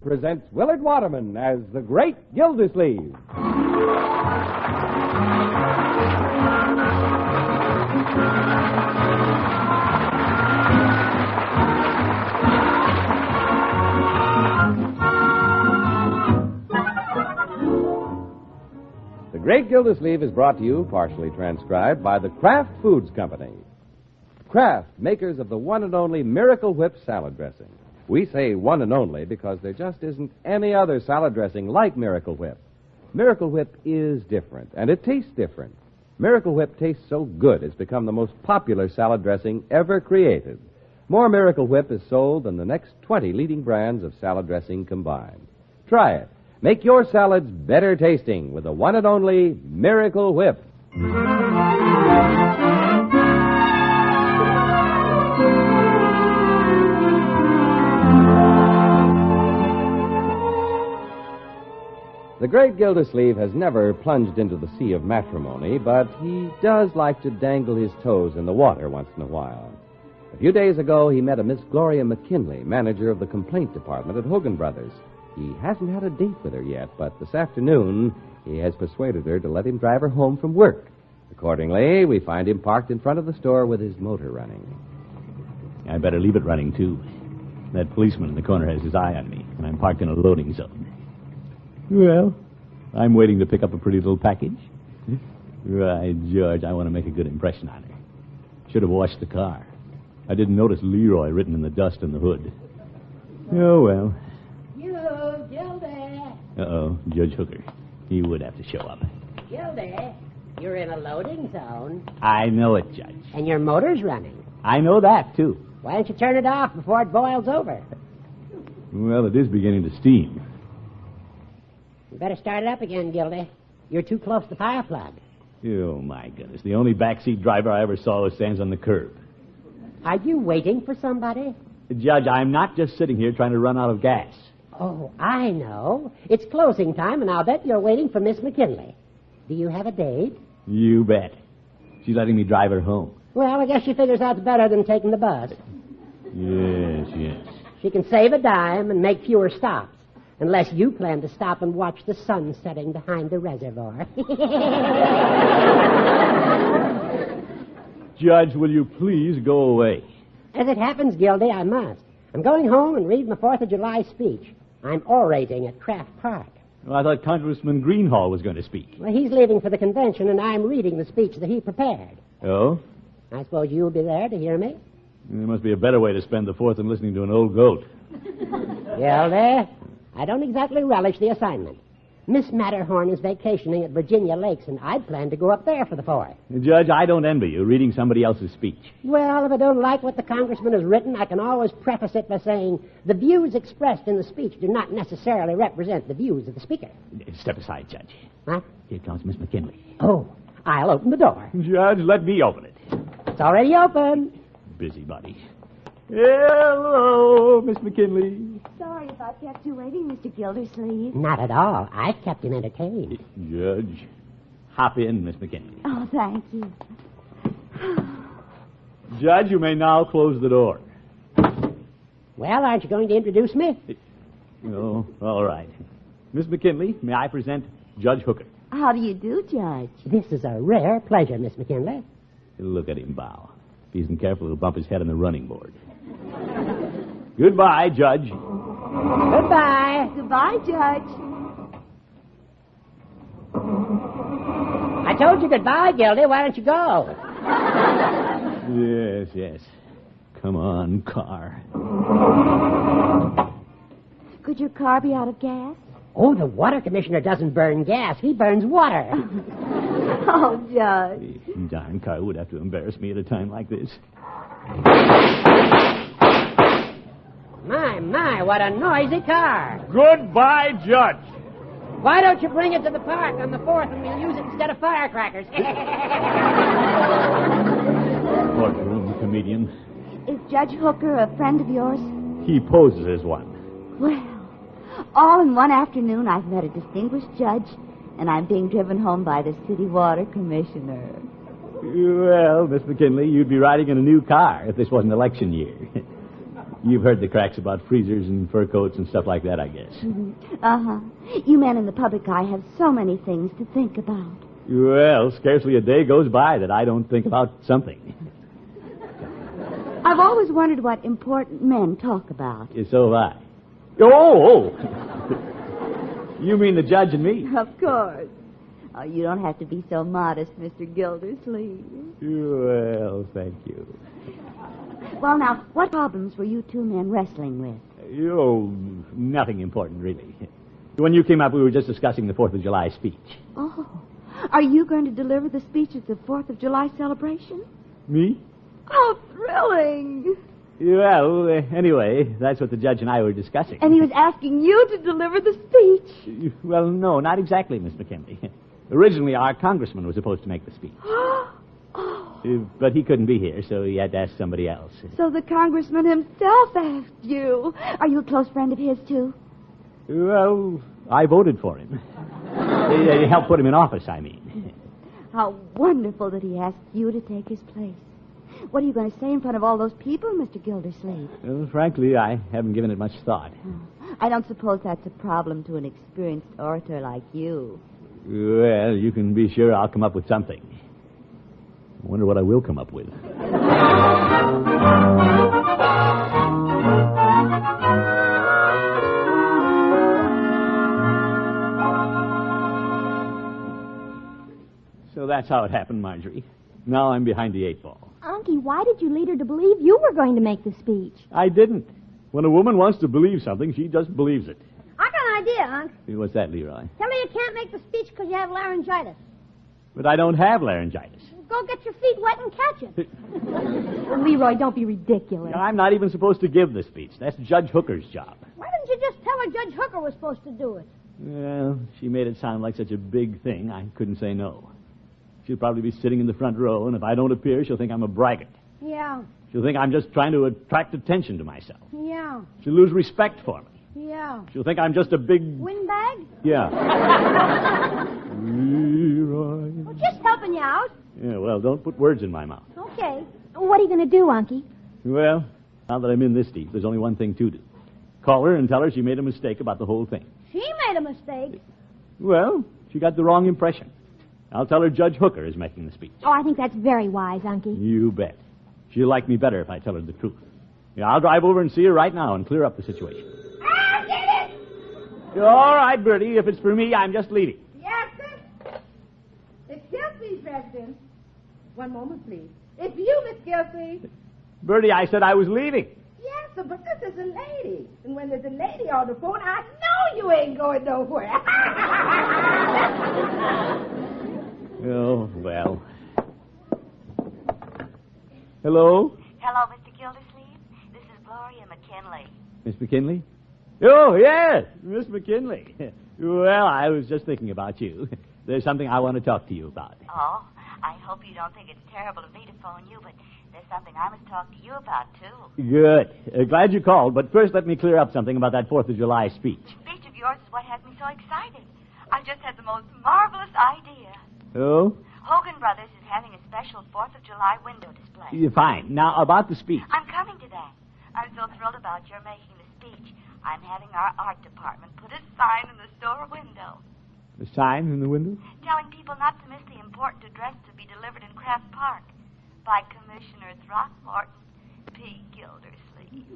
presents Willard Waterman as the Great Gildersleeve. The Great Gildersleeve is brought to you, partially transcribed, by the Kraft Foods Company. Kraft, makers of the one and only Miracle Whip salad dressing. We say one and only because there just isn't any other salad dressing like Miracle Whip. Miracle Whip is different, and it tastes different. Miracle Whip tastes so good it's become the most popular salad dressing ever created. More Miracle Whip is sold than the next 20 leading brands of salad dressing combined. Try it. Make your salads better tasting with the one and only Miracle Whip. The Great Gildersleeve has never plunged into the sea of matrimony, but he does like to dangle his toes in the water once in a while. A few days ago, he met a Miss Gloria McKinley, manager of the complaint department at Hogan Brothers. He hasn't had a date with her yet, but this afternoon he has persuaded her to let him drive her home from work. Accordingly, we find him parked in front of the store with his motor running. I better leave it running, too. That policeman in the corner has his eye on me, and I'm parked in a loading zone. Well, I'm waiting to pick up a pretty little package. Right, George, I want to make a good impression on her. Should have washed the car. I didn't notice Leroy written in the dust in the hood. Oh, well. You, Gildy. Uh-oh, Judge Hooker. He would have to show up. Gildy, you're in a loading zone. I know it, Judge. And your motor's running. I know that, too. Why don't you turn it off before it boils over? Well, it is beginning to steam. You better start it up again, Gildy. You're too close to the fire plug. Oh, my goodness. The only backseat driver I ever saw who stands on the curb. Are you waiting for somebody? Judge, I'm not just sitting here trying to run out of gas. Oh, I know. It's closing time, and I'll bet you're waiting for Miss McKinley. Do you have a date? You bet. She's letting me drive her home. Well, I guess she figures that's better than taking the bus. Yes. She can save a dime and make fewer stops. Unless you plan to stop and watch the sun setting behind the reservoir. Judge, will you please go away? As it happens, Gildy, I must. I'm going home and read my 4th of July speech. I'm orating at Kraft Park. Well, I thought Congressman Greenhall was going to speak. Well, he's leaving for the convention, and I'm reading the speech that he prepared. Oh? I suppose you'll be there to hear me? There must be a better way to spend the 4th than listening to an old goat. Gildy, I don't exactly relish the assignment. Miss Matterhorn is vacationing at Virginia Lakes, and I'd planned to go up there for the 4th. Judge, I don't envy you reading somebody else's speech. Well, if I don't like what the congressman has written, I can always preface it by saying the views expressed in the speech do not necessarily represent the views of the speaker. Step aside, Judge. Huh? Here comes Miss McKinley. Oh, I'll open the door. Judge, let me open it. It's already open. Busybody. Hello, Miss McKinley. Sorry if I kept you waiting, Mr. Gildersleeve. Not at all. I've kept him entertained. Judge, hop in, Miss McKinley. Oh, thank you. Judge, you may now close the door. Well, aren't you going to introduce me? Oh, all right. Miss McKinley, may I present Judge Hooker? How do you do, Judge? This is a rare pleasure, Miss McKinley. Look at him bow. If he isn't careful, he'll bump his head on the running board. Goodbye, Judge. Goodbye. Goodbye, Judge. I told you goodbye, Gildy. Why don't you go? Yes. Come on, car. Could your car be out of gas? Oh, the water commissioner doesn't burn gas. He burns water. Oh, Judge. Darn car would have to embarrass me at a time like this. My, what a noisy car. Goodbye, Judge. Why don't you bring it to the park on the 4th and we'll use it instead of firecrackers? Courtroom comedian. Is Judge Hooker a friend of yours? He poses as one. Well, all in one afternoon, I've met a distinguished judge, and I'm being driven home by the city water commissioner. Well, Miss McKinley, you'd be riding in a new car if this wasn't election year. You've heard the cracks about freezers and fur coats and stuff like that, I guess. Uh-huh. You men in the public eye have so many things to think about. Well, scarcely a day goes by that I don't think about something. I've always wondered what important men talk about. So have I. Oh! You mean the judge and me? Of course. Oh, you don't have to be so modest, Mr. Gildersleeve. Well, thank you. Well, now, what problems were you two men wrestling with? Oh, nothing important, really. When you came up, we were just discussing the 4th of July speech. Oh, are you going to deliver the speech at the 4th of July celebration? Me? How thrilling! Well, anyway, that's what the judge and I were discussing. And he was asking you to deliver the speech. Well, no, not exactly, Miss McKinley. Originally, our congressman was supposed to make the speech. But he couldn't be here, so he had to ask somebody else. So the congressman himself asked you. Are you a close friend of his, too? Well, I voted for him. He helped put him in office, I mean. How wonderful that he asked you to take his place. What are you going to say in front of all those people, Mr. Gildersleeve? Well, frankly, I haven't given it much thought. I don't suppose that's a problem to an experienced orator like you. Well, you can be sure I'll come up with something. I wonder what I will come up with. So that's how it happened, Marjorie. Now I'm behind the 8 ball. Unky, why did you lead her to believe you were going to make the speech? I didn't. When a woman wants to believe something, she just believes it. I got an idea, Unc. What's that, Leroy? Tell her you can't make the speech because you have laryngitis. But I don't have laryngitis. Go get your feet wet and catch it. Leroy, don't be ridiculous. I'm not even supposed to give the speech. That's Judge Hooker's job. Why didn't you just tell her Judge Hooker was supposed to do it? Well, she made it sound like such a big thing, I couldn't say no. She'll probably be sitting in the front row, and if I don't appear, she'll think I'm a braggart. Yeah. She'll think I'm just trying to attract attention to myself. Yeah. She'll lose respect for me. Yeah. She'll think I'm just a big... Windbag? Yeah. Leroy. Well, just helping you out. Yeah, well, don't put words in my mouth. Okay. What are you going to do, Unky? Well, now that I'm in this deep, there's only one thing to do. Call her and tell her she made a mistake about the whole thing. She made a mistake. Well, she got the wrong impression. I'll tell her Judge Hooker is making the speech. Oh, I think that's very wise, Unky. You bet. She'll like me better if I tell her the truth. Yeah, I'll drive over and see her right now and clear up the situation. Ah, get it! All right, Bertie. If it's for me, I'm just leaving. Yes, sir. Excuse me, President. One moment, please. It's you, Miss Gildersleeve. Bertie, I said I was leaving. Yes, sir, but this is a lady. And when there's a lady on the phone, I know you ain't going nowhere. Oh, well. Hello? Hello, Mr. Gildersleeve. This is Gloria McKinley. Miss McKinley? Oh, yes, Miss McKinley. Well, I was just thinking about you. There's something I want to talk to you about. Oh, I hope you don't think it's terrible of me to phone you, but there's something I must talk to you about, too. Good. Glad you called, but first let me clear up something about that 4th of July speech. The speech of yours is what has me so excited. I just had the most marvelous idea. Oh? Hogan Brothers is having a special 4th of July window display. Fine. Now, about the speech. I'm coming to that. I'm so thrilled about your making the speech. I'm having our art department put a sign in the store window. The sign in the window? Telling people not to miss the important address to be delivered in Craft Park by Commissioner Throckmorton P. Gildersleeve.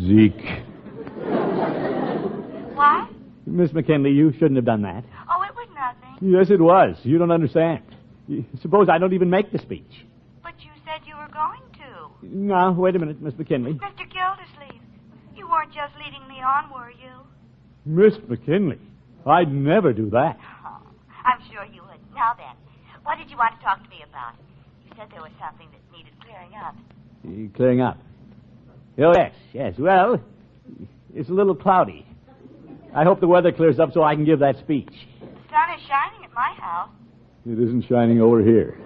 Zeke. What? Miss McKinley, you shouldn't have done that. Oh, it was nothing. Yes, it was. You don't understand. Suppose I don't even make the speech. But you said you were going to. Now, wait a minute, Miss McKinley. Mr. Gildersleeve, you weren't just leading me on, were you? Miss McKinley, I'd never do that. Oh, I'm sure you would. Now then, what did you want to talk to me about? You said there was something that needed clearing up. Clearing up. Oh, yes. Well, it's a little cloudy. I hope the weather clears up so I can give that speech. The sun is shining at my house. It isn't shining over here.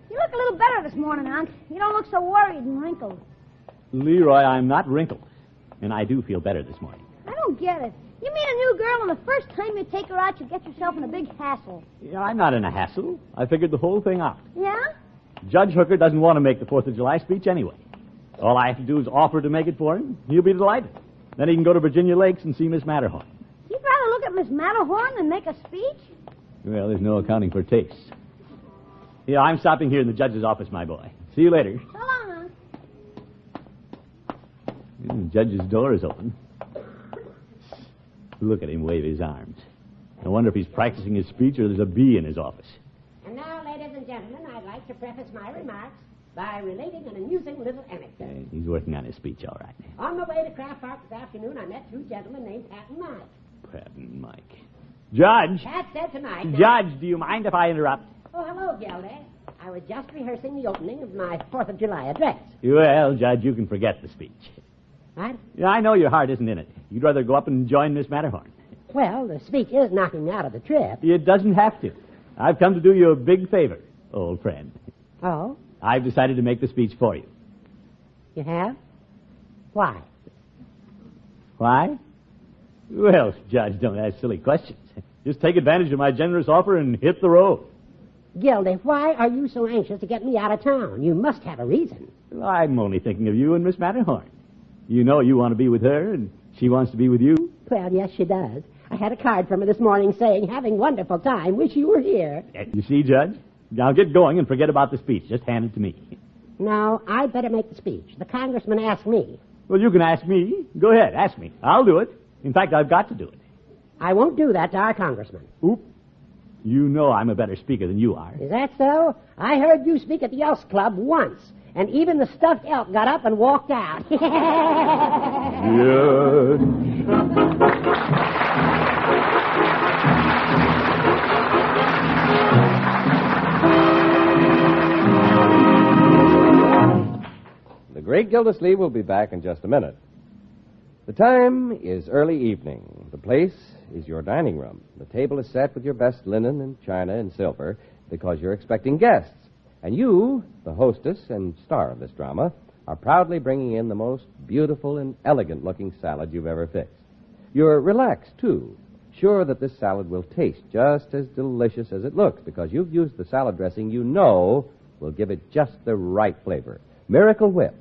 You look a little better this morning, Unc. You don't look so worried and wrinkled. Leroy, I'm not wrinkled. And I do feel better this morning. I don't get it. You meet a new girl, and the first time you take her out, you get yourself in a big hassle. Yeah, I'm not in a hassle. I figured the whole thing out. Yeah? Judge Hooker doesn't want to make the 4th of July speech anyway. All I have to do is offer to make it for him. He'll be delighted. Then he can go to Virginia Lakes and see Miss Matterhorn. You'd rather look at Miss Matterhorn than make a speech? Well, there's no accounting for tastes. Yeah, I'm stopping here in the judge's office, my boy. See you later. So long, The judge's door is open. Look at him wave his arms. I wonder if he's practicing his speech or there's a bee in his office. And now, ladies and gentlemen, I'd like to preface my remarks by relating an amusing little anecdote. He's working on his speech, all right. On my way to Craft Park this afternoon, I met two gentlemen named Pat and Mike. Pat and Mike. Judge! Pat said to Mike... Judge, do you mind if I interrupt? Oh, hello, Gildy. I was just rehearsing the opening of my 4th of July address. Well, Judge, you can forget the speech. What? Yeah, I know your heart isn't in it. You'd rather go up and join Miss Matterhorn. Well, the speech is knocking me out of the trip. It doesn't have to. I've come to do you a big favor, old friend. Oh? I've decided to make the speech for you. You have? Why? Why? Well, Judge, don't ask silly questions. Just take advantage of my generous offer and hit the road. Gildy, why are you so anxious to get me out of town? You must have a reason. Well, I'm only thinking of you and Miss Matterhorn. You know you want to be with her, and she wants to be with you. Well, yes, she does. I had a card from her this morning saying, having wonderful time, wish you were here. You see, Judge? Now get going and forget about the speech. Just hand it to me. No, I'd better make the speech. The congressman asked me. Well, you can ask me. Go ahead, ask me. I'll do it. In fact, I've got to do it. I won't do that to our congressman. Oop. You know I'm a better speaker than you are. Is that so? I heard you speak at the Elks Club once, and even the stuffed elk got up and walked out. The great Gildersleeve will be back in just a minute. The time is early evening. The place is your dining room. The table is set with your best linen and china and silver because you're expecting guests. And you, the hostess and star of this drama, are proudly bringing in the most beautiful and elegant-looking salad you've ever fixed. You're relaxed, too, sure that this salad will taste just as delicious as it looks because you've used the salad dressing you know will give it just the right flavor. Miracle Whip.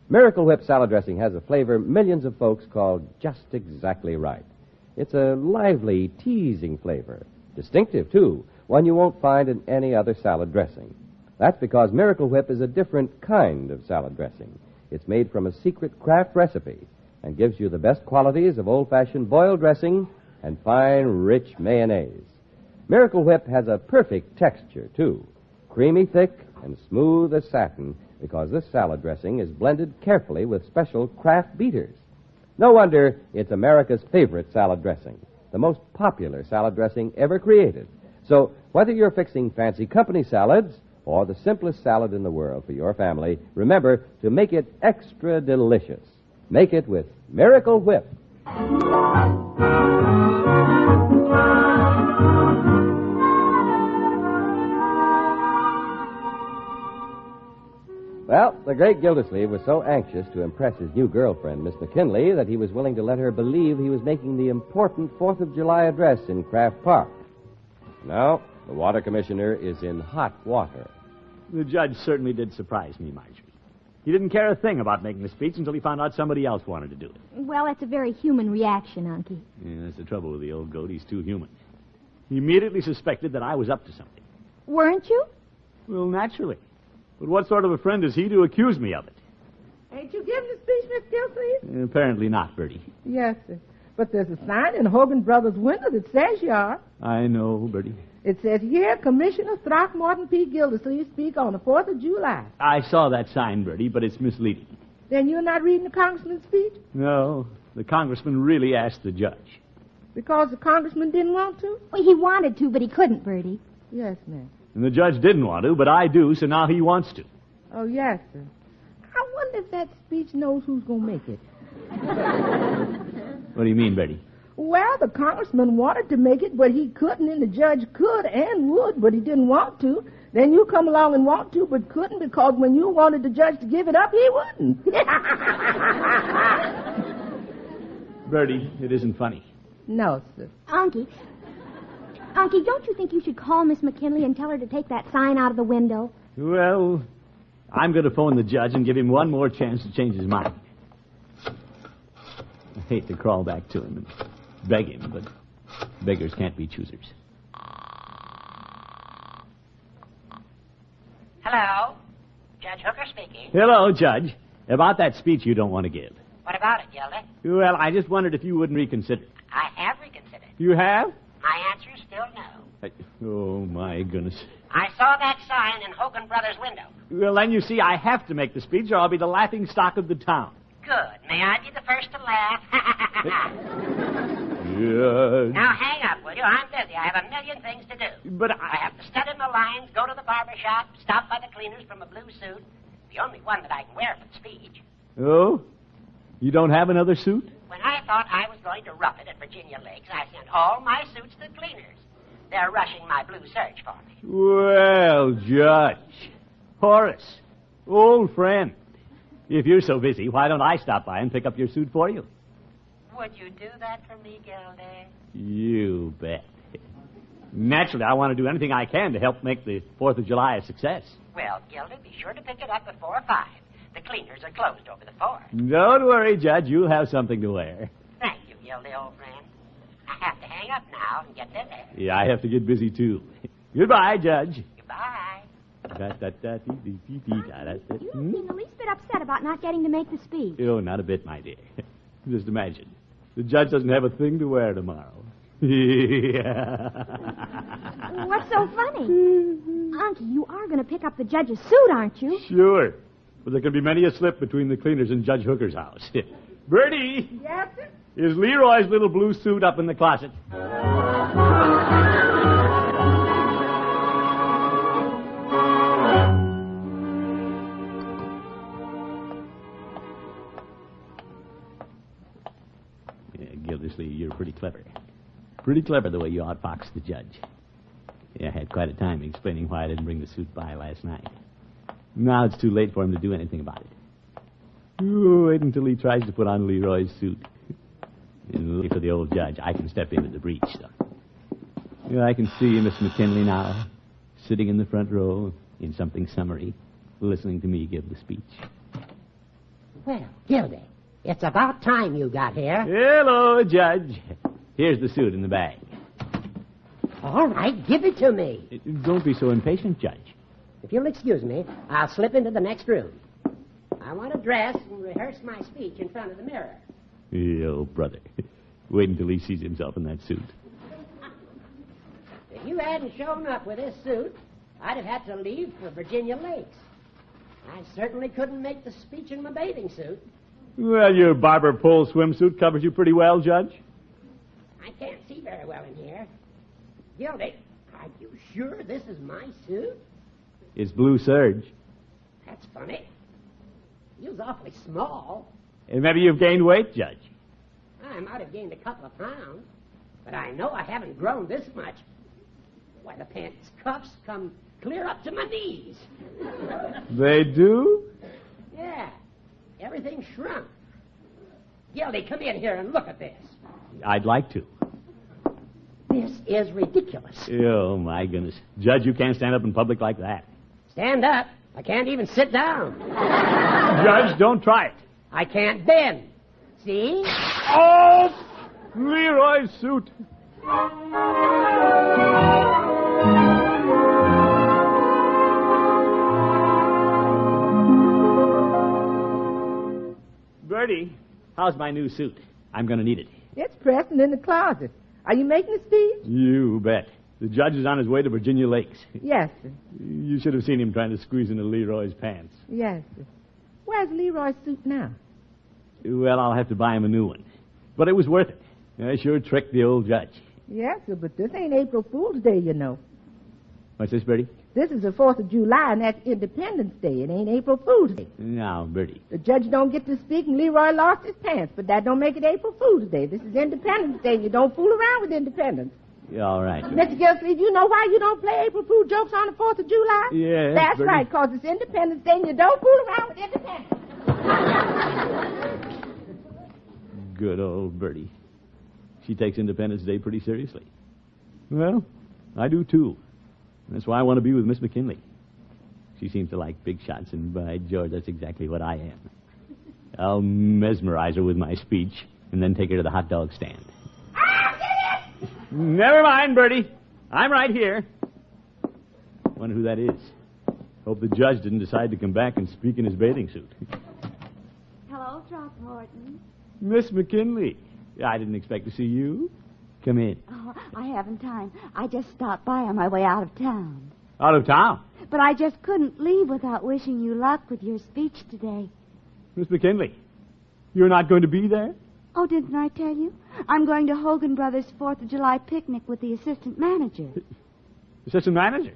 Miracle Whip salad dressing has a flavor millions of folks call just exactly right. It's a lively, teasing flavor. Distinctive, too, one you won't find in any other salad dressing. That's because Miracle Whip is a different kind of salad dressing. It's made from a secret craft recipe and gives you the best qualities of old-fashioned boiled dressing and fine, rich mayonnaise. Miracle Whip has a perfect texture, too. Creamy thick and smooth as satin because this salad dressing is blended carefully with special craft beaters. No wonder it's America's favorite salad dressing, the most popular salad dressing ever created. So whether you're fixing fancy company salads or the simplest salad in the world for your family, remember to make it extra delicious. Make it with Miracle Whip. Well, the great Gildersleeve was so anxious to impress his new girlfriend, Miss McKinley, that he was willing to let her believe he was making the important 4th of July address in Craft Park. Now, the water commissioner is in hot water. The judge certainly did surprise me, Marjorie. He didn't care a thing about making the speech until he found out somebody else wanted to do it. Well, that's a very human reaction, Unky. Yeah, that's the trouble with the old goat. He's too human. He immediately suspected that I was up to something. Weren't you? Well, naturally. But what sort of a friend is he to accuse me of it? Ain't you giving the speech, Miss Gildersleeve? Apparently not, Bertie. Yes, sir. But there's a sign in Hogan Brothers' window that says you are. I know, Bertie. It says, here, Commissioner Throckmorton P. Gildersleeve speak on the 4th of July. I saw that sign, Bertie, but it's misleading. Then you're not reading the congressman's speech? No, the congressman really asked the judge. Because the congressman didn't want to? Well, he wanted to, but he couldn't, Bertie. Yes, ma'am. And the judge didn't want to, but I do, so now he wants to. Oh, yes, sir. I wonder if that speech knows who's going to make it. What do you mean, Bertie? Well, the congressman wanted to make it, but he couldn't, and the judge could and would, but he didn't want to. Then you come along and want to, but couldn't, because when you wanted the judge to give it up, he wouldn't. Bertie, it isn't funny. No, sir. Unky, don't you think you should call Miss McKinley and tell her to take that sign out of the window? Well, I'm going to phone the judge and give him one more chance to change his mind. I hate to crawl back to him and beg him, but beggars can't be choosers. Hello? Judge Hooker speaking. Hello, Judge. About that speech you don't want to give. What about it, Gildy? Well, I just wondered if you wouldn't reconsider. I have reconsidered. You have? My answer is still no. Oh, my goodness. I saw that sign in Hogan Brothers' window. Well, then you see, I have to make the speech or I'll be the laughing stock of the town. Good. May I be the first to laugh? Yeah. Now hang up, will you? I'm busy. I have a million things to do. But I have to study my lines, go to the barber shop, stop by the cleaners from a blue suit. The only one that I can wear for the speech. Oh? You don't have another suit? When I thought I was going to rough it at Virginia Lakes, I sent all my suits to the cleaners. They're rushing my blue serge for me. Well, Judge. Horace, old friend. If you're so busy, why don't I stop by and pick up your suit for you? Would you do that for me, Gildy? You bet. Naturally, I want to do anything I can to help make the 4th of July a success. Well, Gildy, be sure to pick it up before 5. The cleaners are closed over the 4th. Don't worry, Judge. You'll have something to wear. Thank you, Gildy, old friend. I have to hang up now and get busy. Yeah, I have to get busy, too. Goodbye, Judge. Goodbye. You don't seem the least bit upset about not getting to make the speech. Oh, not a bit, my dear. Just imagine. The judge doesn't have a thing to wear tomorrow. What's so funny? Unky, you are going to pick up the judge's suit, aren't you? Sure. But there can be many a slip between the cleaners and Judge Hooker's house. Bertie! Yes, sir? Is Leroy's little blue suit up in the closet? Gildersleeve, you're pretty clever. Pretty clever the way you outfoxed the judge. Yeah, I had quite a time explaining why I didn't bring the suit by last night. Now it's too late for him to do anything about it. Oh, wait until he tries to put on Leroy's suit. And for the old judge, I can step into the breach, though. Yeah, I can see Miss McKinley now, sitting in the front row in something summery, listening to me give the speech. Well, Gildy, it's about time you got here. Hello, Judge. Here's the suit in the bag. All right, give it to me. Don't be so impatient, Judge. If you'll excuse me, I'll slip into the next room. I want to dress and rehearse my speech in front of the mirror. Oh, brother. Wait until he sees himself in that suit. If you hadn't shown up with this suit, I'd have had to leave for Virginia Lakes. I certainly couldn't make the speech in my bathing suit. Well, your barber pole swimsuit covers you pretty well, Judge. I can't see very well in here. Gildy, are you sure this is my suit? It's blue serge. That's funny. Feels awfully small. And maybe you've gained weight, Judge. I might have gained a couple of pounds, but I know I haven't grown this much. Why, the pants cuffs come clear up to my knees. They do? Yeah, everything shrunk. Gildy, come in here and look at this. I'd like to. This is ridiculous. Oh, my goodness. Judge, you can't stand up in public like that. Stand up. I can't even sit down. Judge, don't try it. I can't bend. See? Oh! Leroy's suit. Bertie, how's my new suit? I'm going to need it. It's pressing in the closet. Are you making a speech? You bet. The judge is on his way to Virginia Lakes. Yes, sir. You should have seen him trying to squeeze into Leroy's pants. Yes, sir. Where's Leroy's suit now? Well, I'll have to buy him a new one. But it was worth it. I sure tricked the old judge. Yes, sir, but this ain't April Fool's Day, you know. What's this, Bertie? This is the 4th of July, and that's Independence Day. It ain't April Fool's Day. Now, Bertie. The judge don't get to speak, and Leroy lost his pants, but that don't make it April Fool's Day. This is Independence Day, and you don't fool around with independence. Yeah, all right. Mr. Gildersleeve, you know why you don't play April Fool jokes on the 4th of July? Yes, That's Bertie. right, because it's Independence Day, and you don't fool around with independence. Good old Bertie. She takes Independence Day pretty seriously. Well, I do, too. That's why I want to be with Miss McKinley. She seems to like big shots, and by George, that's exactly what I am. I'll mesmerize her with my speech, and then take her to the hot dog stand. Never mind, Bertie. I'm right here. Wonder who that is. Hope the judge didn't decide to come back and speak in his bathing suit. Hello, Throckmorton. Miss McKinley. I didn't expect to see you. Come in. Oh, I haven't time. I just stopped by on my way out of town. Out of town? But I just couldn't leave without wishing you luck with your speech today. Miss McKinley, you're not going to be there? Oh, didn't I tell you? I'm going to Hogan Brothers' 4th of July picnic with the assistant manager. Assistant manager?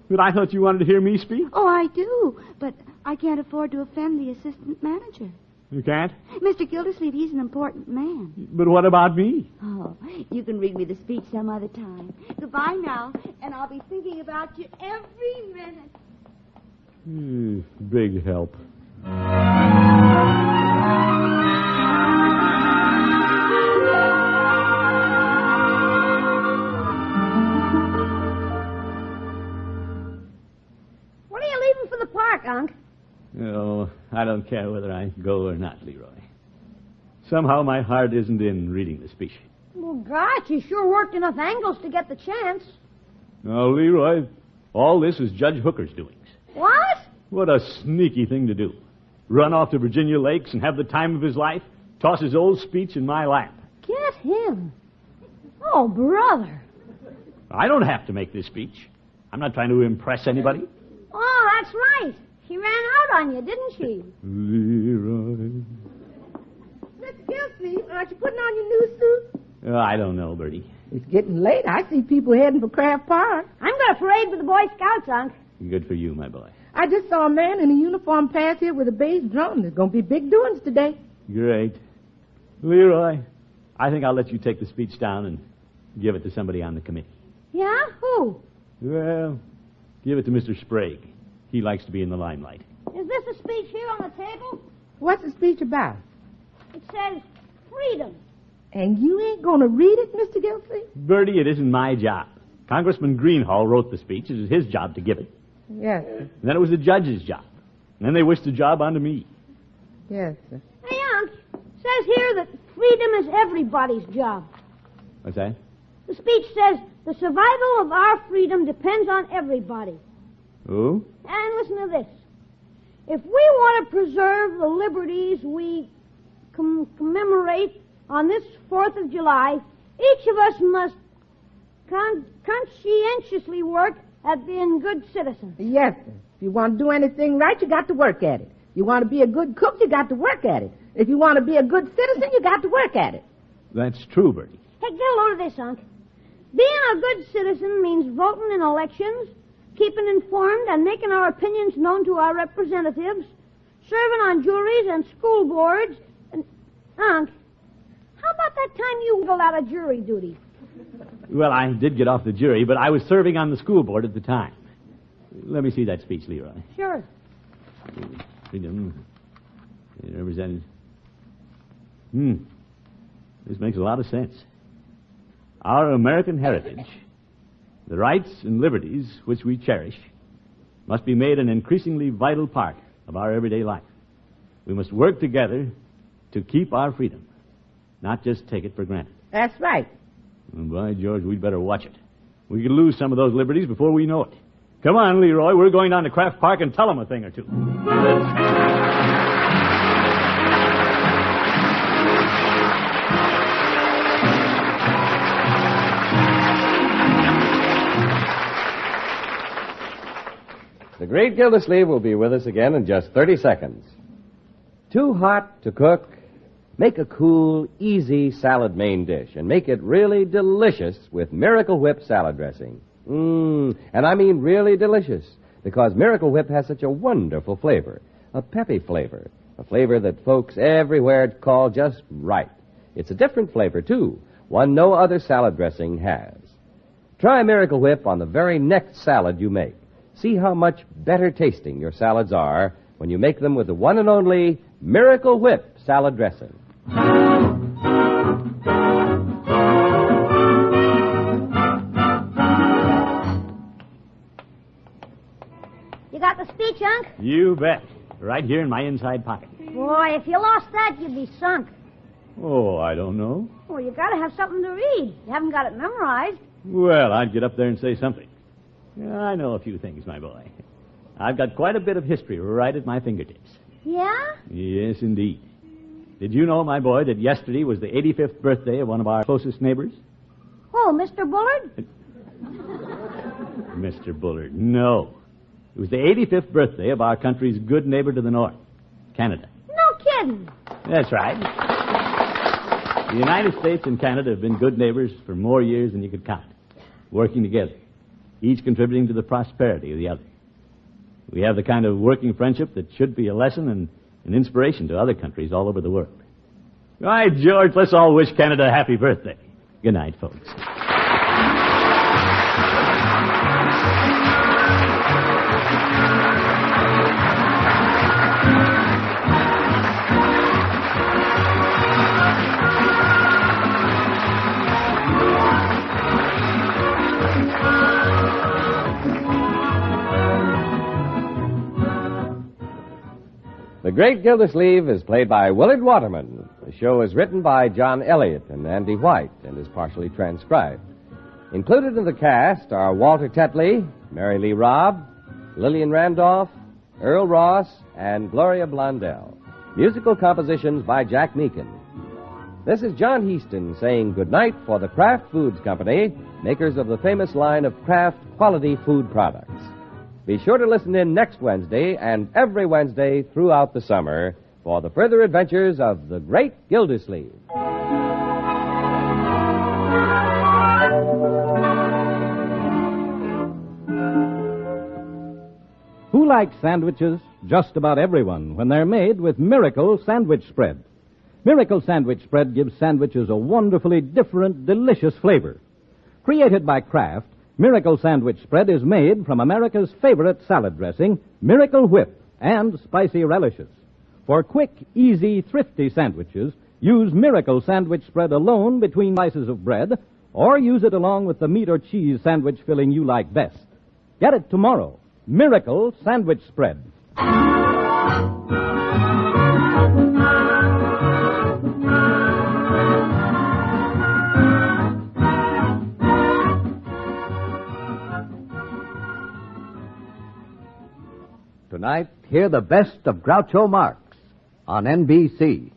But I thought you wanted to hear me speak. Oh, I do, but I can't afford to offend the assistant manager. You can't? Mr. Gildersleeve, he's an important man. But what about me? Oh, you can read me the speech some other time. Goodbye now, and I'll be thinking about you every minute. Big help. When are you leaving for the park, Unc? Oh, I don't care whether I go or not, Leroy. Somehow my heart isn't in reading the speech. Well, gosh, you sure worked enough angles to get the chance. No, Leroy, all this is Judge Hooker's doings. What? What a sneaky thing to do. Run off to Virginia Lakes and have the time of his life, toss his old speech in my lap. Get him. Oh, brother. I don't have to make this speech. I'm not trying to impress anybody. Oh, that's right. She ran out on you, didn't she? Leroy. Mr. Gildersleeve, aren't you putting on your new suit? Oh, I don't know, Bertie. It's getting late. I see people heading for Craft Park. I'm going to parade with the Boy Scouts, Unc. Good for you, my boy. I just saw a man in a uniform pass here with a bass drum. There's going to be big doings today. Great. Leroy, I think I'll let you take the speech down and give it to somebody on the committee. Yeah? Who? Well, give it to Mr. Sprague. He likes to be in the limelight. Is this a speech here on the table? What's the speech about? It says freedom. And you ain't going to read it, Mr. Gildersleeve? Bertie, it isn't my job. Congressman Greenhall wrote the speech. It was his job to give it. Yes, sir. And then it was the judge's job. And then they wished the job onto me. Yes, sir. Hey, Unc, it says here that freedom is everybody's job. What's that? The speech says the survival of our freedom depends on everybody. Who? And listen to this. If we want to preserve the liberties we commemorate on this 4th of July, each of us must conscientiously work at being good citizens. Yes, sir. If you want to do anything right, you got to work at it. You want to be a good cook, you got to work at it. If you want to be a good citizen, you got to work at it. That's true, Bertie. Hey, get a load of this, Unc. Being a good citizen means voting in elections, keeping informed and making our opinions known to our representatives, serving on juries and school boards, and... Unc, how about that time you wiggled out of jury duty? Well, I did get off the jury, but I was serving on the school board at the time. Let me see that speech, Leroy. Sure. Freedom. Represented. This makes a lot of sense. Our American heritage, the rights and liberties which we cherish, must be made an increasingly vital part of our everyday life. We must work together to keep our freedom, not just take it for granted. That's right. And by George, we'd better watch it. We could lose some of those liberties before we know it. Come on, Leroy. We're going down to Craft Park and tell them a thing or two. The great Gildersleeve will be with us again in just 30 seconds. Too hot to cook? Make a cool, easy salad main dish and make it really delicious with Miracle Whip salad dressing. And I mean really delicious, because Miracle Whip has such a wonderful flavor, a peppy flavor, a flavor that folks everywhere call just right. It's a different flavor, too, one no other salad dressing has. Try Miracle Whip on the very next salad you make. See how much better tasting your salads are when you make them with the one and only Miracle Whip salad dressing. Chunk? You bet. Right here in my inside pocket. Boy, if you lost that, you'd be sunk. Oh, I don't know. Well, you gotta have something to read. You haven't got it memorized. Well, I'd get up there and say something. I know a few things, my boy. I've got quite a bit of history right at my fingertips. Yeah? Yes, indeed. Did you know, my boy, that yesterday was the 85th birthday of one of our closest neighbors? Oh, Mr. Bullard? Mr. Bullard, no. It was the 85th birthday of our country's good neighbor to the north, Canada. No kidding. That's right. The United States and Canada have been good neighbors for more years than you could count, working together, each contributing to the prosperity of the other. We have the kind of working friendship that should be a lesson and an inspiration to other countries all over the world. All right, George, let's all wish Canada a happy birthday. Good night, folks. The Great Gildersleeve is played by Willard Waterman. The show is written by John Elliott and Andy White and is partially transcribed. Included in the cast are Walter Tetley, Mary Lee Robb, Lillian Randolph, Earl Ross, and Gloria Blondell. Musical compositions by Jack Meakin. This is John Heaston saying goodnight for the Kraft Foods Company, makers of the famous line of Kraft quality food products. Be sure to listen in next Wednesday and every Wednesday throughout the summer for the further adventures of the Great Gildersleeve. Who likes sandwiches? Just about everyone when they're made with Miracle Sandwich Spread. Miracle Sandwich Spread gives sandwiches a wonderfully different, delicious flavor. Created by Kraft, Miracle Sandwich Spread is made from America's favorite salad dressing, Miracle Whip, and spicy relishes. For quick, easy, thrifty sandwiches, use Miracle Sandwich Spread alone between slices of bread, or use it along with the meat or cheese sandwich filling you like best. Get it tomorrow. Miracle Sandwich Spread. Tonight, hear the best of Groucho Marx on NBC.